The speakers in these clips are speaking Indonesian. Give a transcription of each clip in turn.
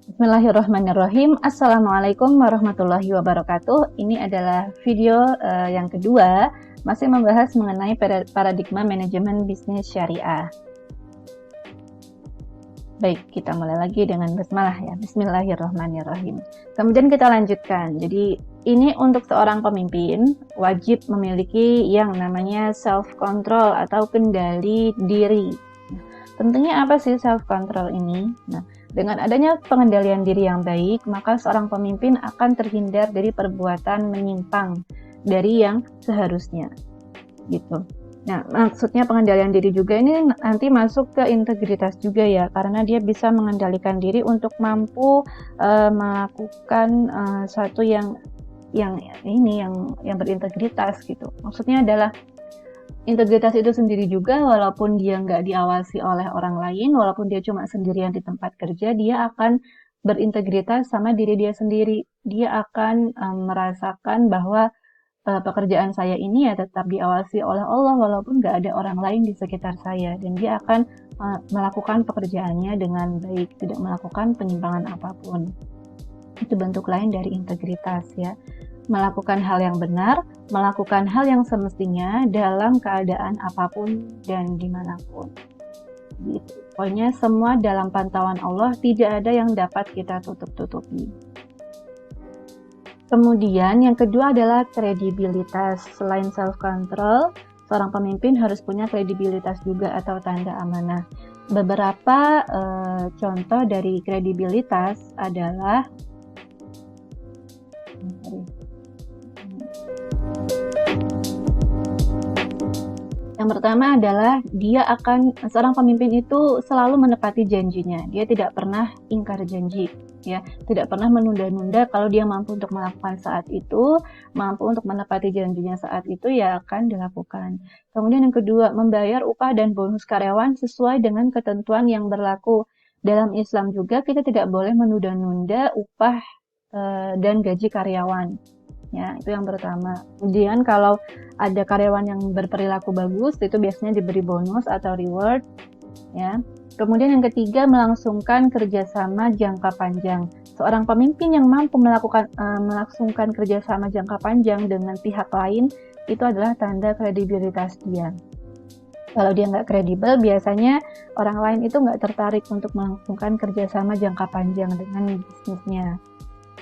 Bismillahirrahmanirrahim. Assalamualaikum warahmatullahi wabarakatuh. Ini adalah video yang kedua, masih membahas mengenai paradigma manajemen bisnis syariah. Baik, kita mulai lagi dengan basmalah ya. Bismillahirrahmanirrahim. Kemudian kita lanjutkan. Jadi ini untuk seorang pemimpin wajib memiliki yang namanya self control atau kendali diri. Tentunya apa sih self control ini? Nah, dengan adanya pengendalian diri yang baik, maka seorang pemimpin akan terhindar dari perbuatan menyimpang dari yang seharusnya. Gitu. Nah, maksudnya pengendalian diri juga ini nanti masuk ke integritas juga ya, karena dia bisa mengendalikan diri untuk mampu melakukan suatu yang berintegritas gitu. Maksudnya adalah integritas itu sendiri juga, walaupun dia nggak diawasi oleh orang lain, walaupun dia cuma sendirian di tempat kerja, dia akan berintegritas sama diri dia sendiri. Dia akan merasakan bahwa pekerjaan saya ini ya tetap diawasi oleh Allah, walaupun nggak ada orang lain di sekitar saya. Dan dia akan melakukan pekerjaannya dengan baik, tidak melakukan penyimpangan apapun. Itu bentuk lain dari integritas ya. Melakukan hal yang benar, melakukan hal yang semestinya dalam keadaan apapun dan dimanapun. Gitu. Pokoknya semua dalam pantauan Allah, tidak ada yang dapat kita tutup-tutupi. Kemudian yang kedua adalah kredibilitas. Selain self-control, seorang pemimpin harus punya kredibilitas juga atau tanda amanah. Beberapa contoh dari kredibilitas adalah yang pertama adalah seorang pemimpin itu selalu menepati janjinya. Dia tidak pernah ingkar janji, ya, tidak pernah menunda-nunda. Kalau dia mampu untuk melakukan saat itu, mampu untuk menepati janjinya saat itu, ya akan dilakukan. Kemudian yang kedua, membayar upah dan bonus karyawan sesuai dengan ketentuan yang berlaku. Dalam Islam juga kita tidak boleh menunda-nunda upah dan gaji karyawan. Ya, itu yang pertama. Kemudian kalau ada karyawan yang berperilaku bagus, itu biasanya diberi bonus atau reward. Ya. Kemudian yang ketiga, melangsungkan kerjasama jangka panjang. Seorang pemimpin yang mampu melangsungkan kerjasama jangka panjang dengan pihak lain, itu adalah tanda kredibilitas dia. Kalau dia nggak kredibel, biasanya orang lain itu nggak tertarik untuk melangsungkan kerjasama jangka panjang dengan bisnisnya.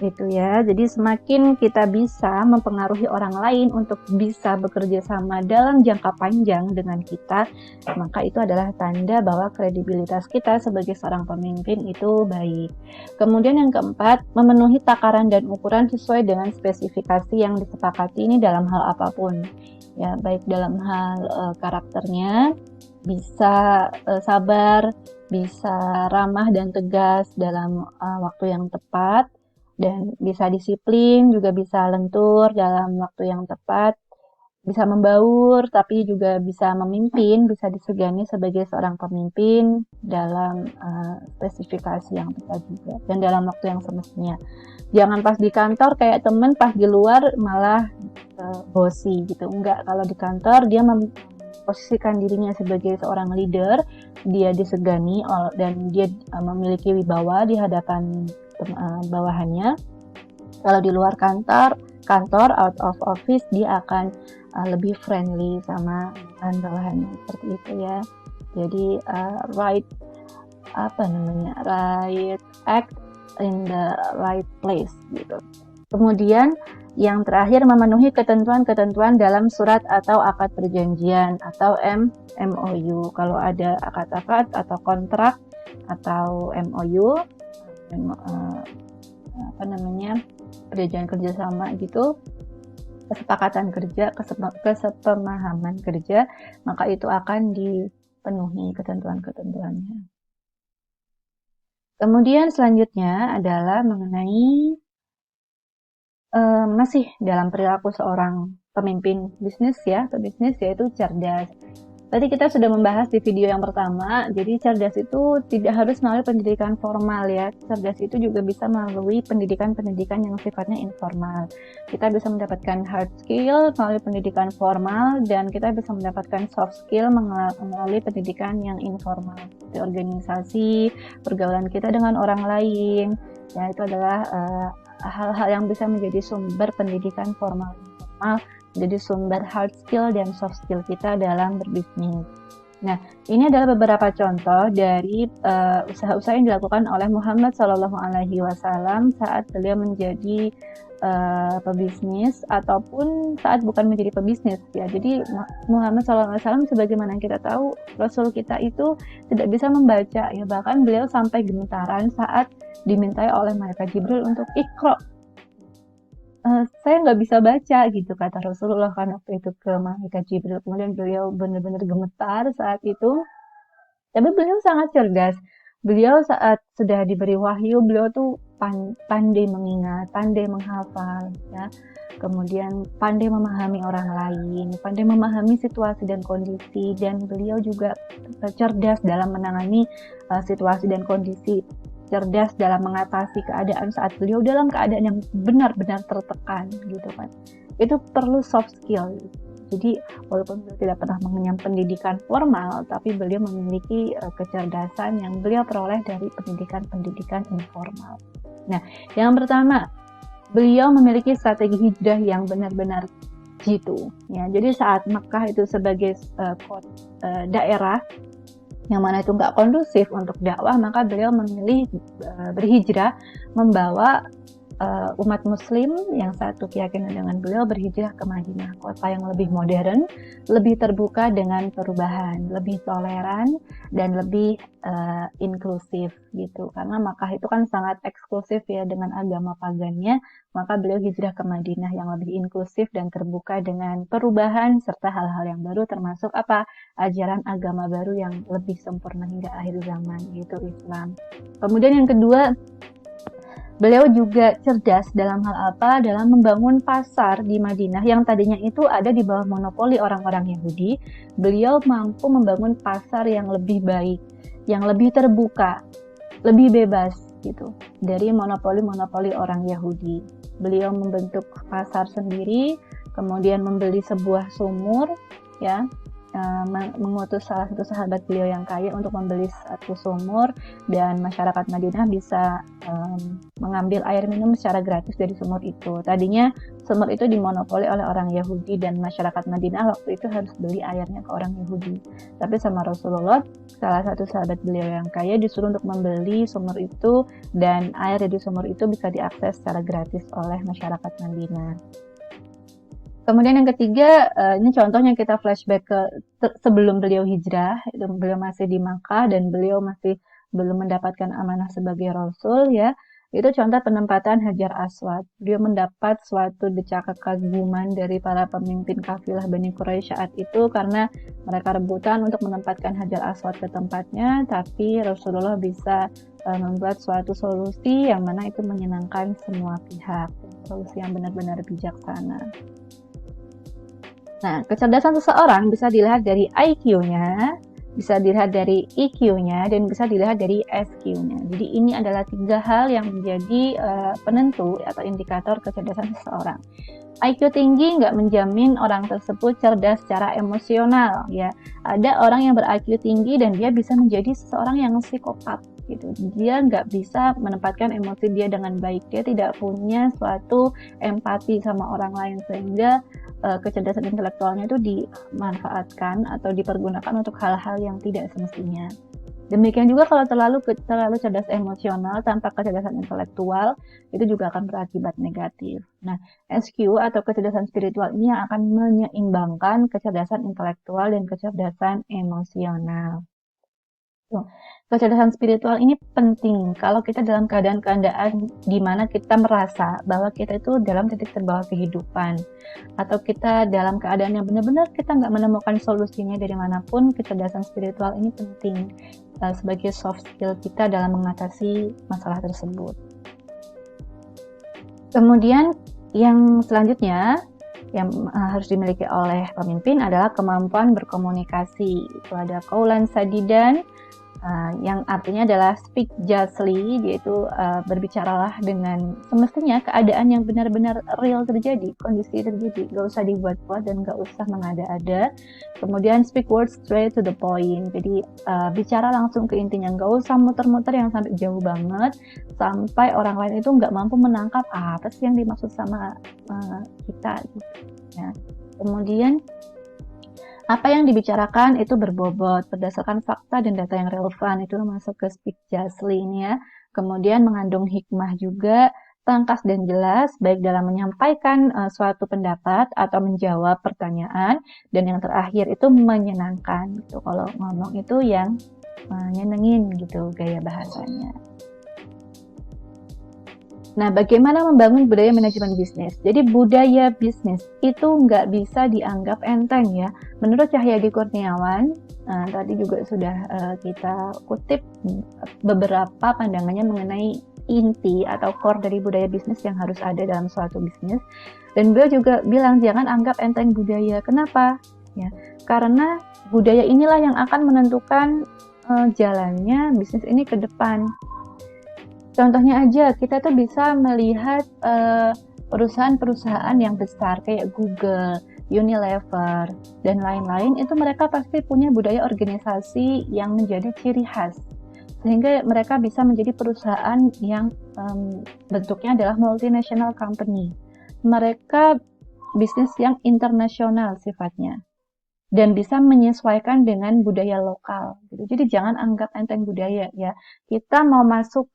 Gitu ya. Jadi semakin kita bisa mempengaruhi orang lain untuk bisa bekerja sama dalam jangka panjang dengan kita, maka itu adalah tanda bahwa kredibilitas kita sebagai seorang pemimpin itu baik. Kemudian yang keempat, memenuhi takaran dan ukuran sesuai dengan spesifikasi yang disepakati ini dalam hal apapun. Ya, baik dalam hal karakternya, bisa sabar, bisa ramah dan tegas dalam waktu yang tepat, dan bisa disiplin, juga bisa lentur dalam waktu yang tepat, bisa membaur, tapi juga bisa memimpin, bisa disegani sebagai seorang pemimpin dalam spesifikasi yang tepat juga, dan dalam waktu yang semestinya. Jangan pas di kantor kayak temen, pas di luar malah bossy gitu. Enggak, kalau di kantor dia memposisikan dirinya sebagai seorang leader, dia disegani dan dia memiliki wibawa di hadapan bawahannya. Kalau di luar kantor out of office, dia akan lebih friendly sama bawahannya, seperti itu ya. Jadi right act in the right place gitu. Kemudian yang terakhir, memenuhi ketentuan-ketentuan dalam surat atau akad perjanjian atau MOU. Kalau ada akad-akad atau kontrak atau MOU, perjanjian kerjasama gitu, kesepakatan kerja, kesepemahaman kerja, maka itu akan dipenuhi ketentuan-ketentuannya. Kemudian selanjutnya adalah mengenai masih dalam perilaku seorang pemimpin bisnis ya, pebisnis, yaitu cerdas. Tadi kita sudah membahas di video yang pertama, jadi cerdas itu tidak harus melalui pendidikan formal ya. Cerdas itu juga bisa melalui pendidikan-pendidikan yang sifatnya informal. Kita bisa mendapatkan hard skill melalui pendidikan formal, dan kita bisa mendapatkan soft skill melalui pendidikan yang informal. Di organisasi, pergaulan kita dengan orang lain, Ya, itu adalah hal-hal yang bisa menjadi sumber pendidikan formal informal, menjadi sumber hard skill dan soft skill kita dalam berbisnis. Nah, ini adalah beberapa contoh dari usaha-usaha yang dilakukan oleh Muhammad SAW saat beliau menjadi pebisnis ataupun saat bukan menjadi pebisnis ya. Jadi Muhammad SAW sebagaimana kita tahu, Rasul kita itu tidak bisa membaca ya, bahkan beliau sampai gemetaran saat dimintai oleh malaikat Jibril untuk Iqra. Saya nggak bisa baca gitu kata Rasulullah kan waktu itu ke malaikat Jibril. Kemudian beliau benar-benar gemetar saat itu. Tapi beliau sangat cerdas. Beliau saat sudah diberi wahyu, beliau tuh pandai mengingat, pandai menghafal, ya. Kemudian pandai memahami orang lain, pandai memahami situasi dan kondisi, dan beliau juga cerdas dalam menangani situasi dan kondisi, cerdas dalam mengatasi keadaan saat beliau dalam keadaan yang benar-benar tertekan gitu kan. Itu perlu soft skill. Jadi walaupun beliau tidak pernah mengenyam pendidikan formal, tapi beliau memiliki kecerdasan yang beliau peroleh dari pendidikan informal. Nah, yang pertama, beliau memiliki strategi hijrah yang benar-benar jitu. Ya, jadi saat Makkah itu sebagai daerah yang mana itu nggak kondusif untuk dakwah, maka beliau memilih berhijrah, membawa umat muslim yang satu keyakinan dengan beliau berhijrah ke Madinah, kota yang lebih modern, lebih terbuka dengan perubahan, lebih toleran dan lebih inklusif gitu. Karena Makkah itu kan sangat eksklusif ya dengan agama pagannya, maka beliau hijrah ke Madinah yang lebih inklusif dan terbuka dengan perubahan serta hal-hal yang baru, termasuk apa? Ajaran agama baru yang lebih sempurna hingga akhir zaman, yaitu Islam. Kemudian yang kedua, beliau juga cerdas dalam hal apa? Dalam membangun pasar di Madinah yang tadinya itu ada di bawah monopoli orang-orang Yahudi. Beliau mampu membangun pasar yang lebih baik, yang lebih terbuka, lebih bebas gitu dari monopoli-monopoli orang Yahudi. Beliau membentuk pasar sendiri, kemudian membeli sebuah sumur, ya. Mengutus salah satu sahabat beliau yang kaya untuk membeli satu sumur, dan masyarakat Madinah bisa mengambil air minum secara gratis dari sumur itu. Tadinya sumur itu dimonopoli oleh orang Yahudi dan masyarakat Madinah waktu itu harus beli airnya ke orang Yahudi. Tapi sama Rasulullah, salah satu sahabat beliau yang kaya disuruh untuk membeli sumur itu, dan air dari sumur itu bisa diakses secara gratis oleh masyarakat Madinah. Kemudian yang ketiga, ini contohnya kita flashback ke sebelum beliau hijrah, itu beliau masih di Makkah dan beliau masih belum mendapatkan amanah sebagai Rasul ya. Itu contoh penempatan Hajar Aswad. Beliau mendapat suatu decak kekaguman dari para pemimpin kafilah Bani Quraisy saat itu karena mereka rebutan untuk menempatkan Hajar Aswad ke tempatnya, tapi Rasulullah bisa membuat suatu solusi yang mana itu menyenangkan semua pihak, solusi yang benar-benar bijaksana. Nah, kecerdasan seseorang bisa dilihat dari IQ-nya, bisa dilihat dari EQ-nya, dan bisa dilihat dari SQ-nya. Jadi ini adalah 3 hal yang menjadi penentu atau indikator kecerdasan seseorang. IQ tinggi nggak menjamin orang tersebut cerdas secara emosional ya. Ada orang yang ber-IQ tinggi dan dia bisa menjadi seseorang yang psikopat gitu. Dia nggak bisa menempatkan emosi dia dengan baik. Dia tidak punya suatu empati sama orang lain sehingga kecerdasan intelektualnya itu dimanfaatkan atau dipergunakan untuk hal-hal yang tidak semestinya. Demikian juga kalau terlalu cerdas emosional tanpa kecerdasan intelektual, itu juga akan berakibat negatif. Nah, SQ atau kecerdasan spiritual ini yang akan menyeimbangkan kecerdasan intelektual dan kecerdasan emosional. Kecerdasan spiritual ini penting kalau kita dalam keadaan di mana kita merasa bahwa kita itu dalam titik terbawah kehidupan, atau kita dalam keadaan yang benar-benar kita nggak menemukan solusinya dari manapun. Kecerdasan spiritual ini penting sebagai soft skill kita dalam mengatasi masalah tersebut. Kemudian yang selanjutnya yang harus dimiliki oleh pemimpin adalah kemampuan berkomunikasi. Itu ada qaulan sadidan, yang artinya adalah speak justly, yaitu berbicaralah dengan semestinya keadaan yang benar-benar real terjadi, kondisi terjadi, gak usah dibuat-buat dan gak usah mengada-ada. Kemudian speak words straight to the point, jadi bicara langsung ke intinya, gak usah muter-muter yang sampai jauh banget, sampai orang lain itu gak mampu menangkap apa sih yang dimaksud sama kita gitu ya. Kemudian apa yang dibicarakan itu berbobot, berdasarkan fakta dan data yang relevan, itu masuk ke speak justly ini ya. Kemudian mengandung hikmah juga, tangkas dan jelas, baik dalam menyampaikan suatu pendapat atau menjawab pertanyaan, dan yang terakhir itu menyenangkan. Gitu. Kalau ngomong itu yang nyenengin gitu gaya bahasanya. Nah, bagaimana membangun budaya manajemen bisnis? Jadi budaya bisnis itu nggak bisa dianggap enteng ya. Menurut Cahyadi Kurniawan, tadi juga sudah kita kutip beberapa pandangannya mengenai inti atau core dari budaya bisnis yang harus ada dalam suatu bisnis. Dan beliau juga bilang jangan anggap enteng budaya. Kenapa? Ya, karena budaya inilah yang akan menentukan jalannya bisnis ini ke depan. Contohnya aja, kita tuh bisa melihat perusahaan-perusahaan yang besar kayak Google, Unilever, dan lain-lain, itu mereka pasti punya budaya organisasi yang menjadi ciri khas. Sehingga mereka bisa menjadi perusahaan yang bentuknya adalah multinational company. Mereka bisnis yang internasional sifatnya. Dan bisa menyesuaikan dengan budaya lokal. Jadi jangan anggap enteng budaya ya. Kita mau masuk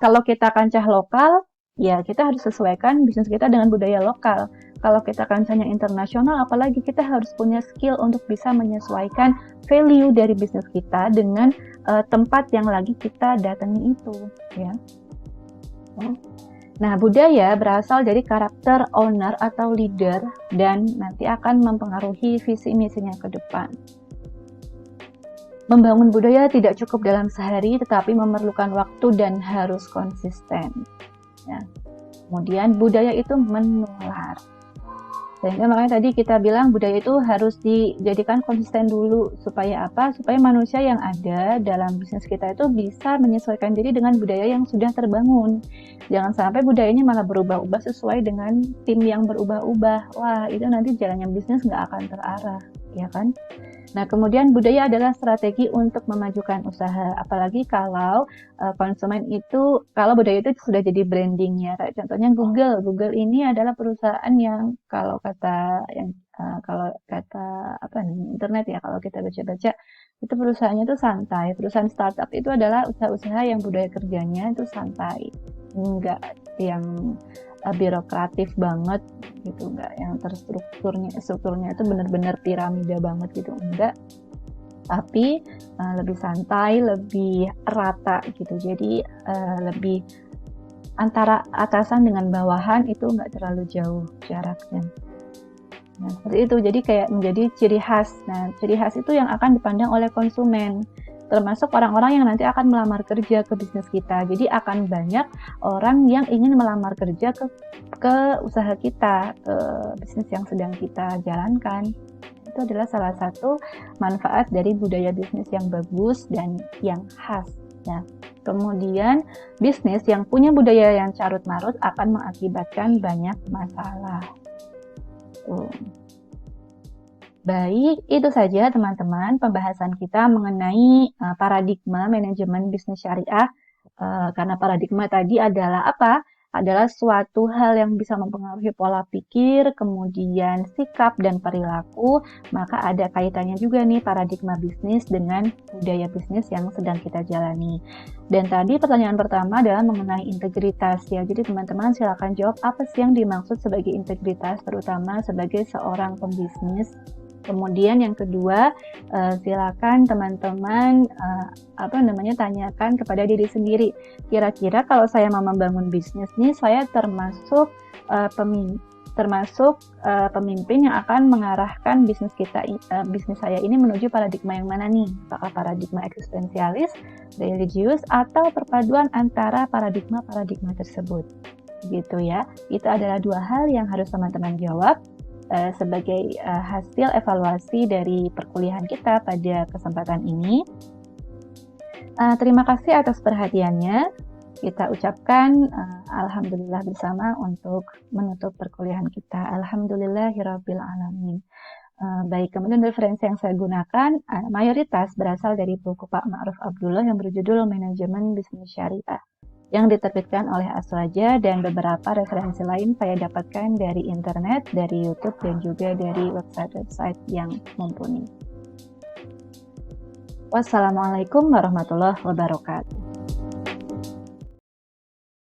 kalau kita kancah lokal, ya kita harus sesuaikan bisnis kita dengan budaya lokal. Kalau kita kancahnya internasional, apalagi kita harus punya skill untuk bisa menyesuaikan value dari bisnis kita dengan tempat yang lagi kita datangi itu, ya. Nah, budaya berasal dari karakter owner atau leader dan nanti akan mempengaruhi visi misinya ke depan. Membangun budaya tidak cukup dalam sehari, tetapi memerlukan waktu dan harus konsisten. Ya. Kemudian budaya itu menular. Sehingga makanya tadi kita bilang budaya itu harus dijadikan konsisten dulu. Supaya apa? Supaya manusia yang ada dalam bisnis kita itu bisa menyesuaikan diri dengan budaya yang sudah terbangun. Jangan sampai budayanya malah berubah-ubah sesuai dengan tim yang berubah-ubah. Wah, itu nanti jalannya bisnis nggak akan terarah, ya kan? Nah, kemudian budaya adalah strategi untuk memajukan usaha. Apalagi kalau konsumen itu, kalau budaya itu sudah jadi branding ya. Kayak contohnya Google. Google ini adalah perusahaan yang kalau kata internet ya, kalau kita baca-baca, itu perusahaannya itu santai. Perusahaan startup itu adalah usaha-usaha yang budaya kerjanya itu santai. Enggak yang birokratif banget gitu, enggak yang strukturnya itu benar-benar piramida banget gitu, enggak, tapi lebih santai, lebih rata gitu. Jadi lebih antara atasan dengan bawahan itu enggak terlalu jauh jaraknya. Nah, seperti itu. Jadi kayak menjadi ciri khas. Nah, ciri khas itu yang akan dipandang oleh konsumen, termasuk orang-orang yang nanti akan melamar kerja ke bisnis kita. Jadi akan banyak orang yang ingin melamar kerja ke usaha kita, ke bisnis yang sedang kita jalankan. Itu adalah salah satu manfaat dari budaya bisnis yang bagus dan yang khas. Ya. Kemudian bisnis yang punya budaya yang carut-marut akan mengakibatkan banyak masalah. Baik, itu saja teman-teman pembahasan kita mengenai paradigma manajemen bisnis syariah. Karena paradigma tadi adalah apa? Adalah suatu hal yang bisa mempengaruhi pola pikir, kemudian sikap dan perilaku, maka ada kaitannya juga nih paradigma bisnis dengan budaya bisnis yang sedang kita jalani. Dan tadi pertanyaan pertama adalah mengenai integritas ya. Jadi teman-teman silakan jawab apa sih yang dimaksud sebagai integritas, terutama sebagai seorang pembisnis. Kemudian yang kedua, silakan teman-teman tanyakan kepada diri sendiri. Kira-kira kalau saya mau membangun bisnis nih, saya termasuk pemimpin yang akan mengarahkan bisnis saya ini menuju paradigma yang mana nih? Apakah paradigma eksistensialis, religius, atau perpaduan antara paradigma tersebut? Gitu ya. Itu adalah dua hal yang harus teman-teman jawab sebagai hasil evaluasi dari perkuliahan kita pada kesempatan ini. Terima kasih atas perhatiannya. Kita ucapkan alhamdulillah bersama untuk menutup perkuliahan kita. Alhamdulillahirabbil alamin. Baik, kemudian referensi yang saya gunakan mayoritas berasal dari buku Pak Ma'ruf Abdullah yang berjudul Manajemen Bisnis Syariah yang diterbitkan oleh Aswaja, dan beberapa referensi lain saya dapatkan dari internet, dari YouTube, dan juga dari website-website yang mumpuni. Wassalamualaikum warahmatullahi wabarakatuh.